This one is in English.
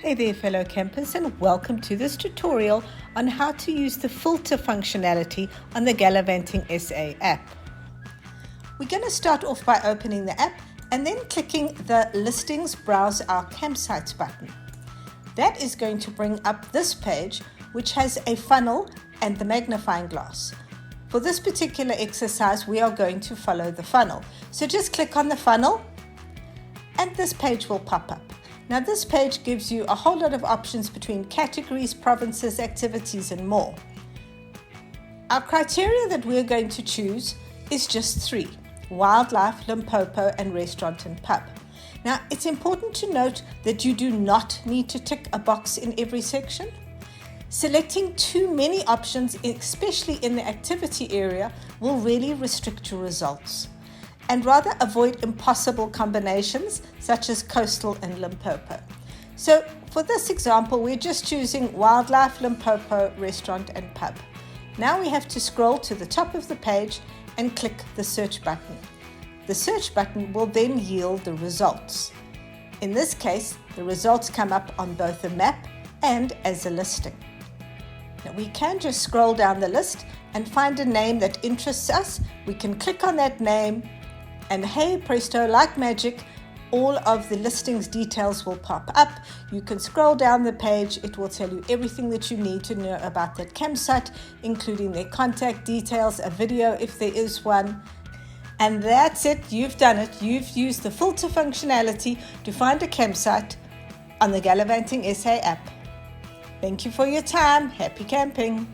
Hey there fellow campers, and welcome to this tutorial on how to use the filter functionality on the GallivantingSA app. We're going to start off by opening the app and then clicking the Listings Browse Our Campsites button. That is going to bring up this page, which has a funnel and the magnifying glass. For this particular exercise, we are going to follow the funnel. So just click on the funnel and this page will pop up. Now this page gives you a whole lot of options between categories, provinces, activities, and more. Our criteria that we're going to choose is just 3: wildlife, Limpopo, and restaurant and pub. Now it's important to note that you do not need to tick a box in every section. Selecting too many options, especially in the activity area, will really restrict your results. And rather avoid impossible combinations such as coastal and Limpopo. So for this example, we're just choosing wildlife, Limpopo, restaurant and pub. Now we have to scroll to the top of the page and click the search button. The search button will then yield the results. In this case, the results come up on both the map and as a listing. Now we can just scroll down the list and find a name that interests us. We can click on that name, and hey presto, like magic, all of the listings details will pop up. You can scroll down the page. It will tell you everything that you need to know about that campsite, including their contact details, a video if there is one. And that's it, you've done it. You've used the filter functionality to find a campsite on the GallivantingSA app. Thank you for your time. Happy camping.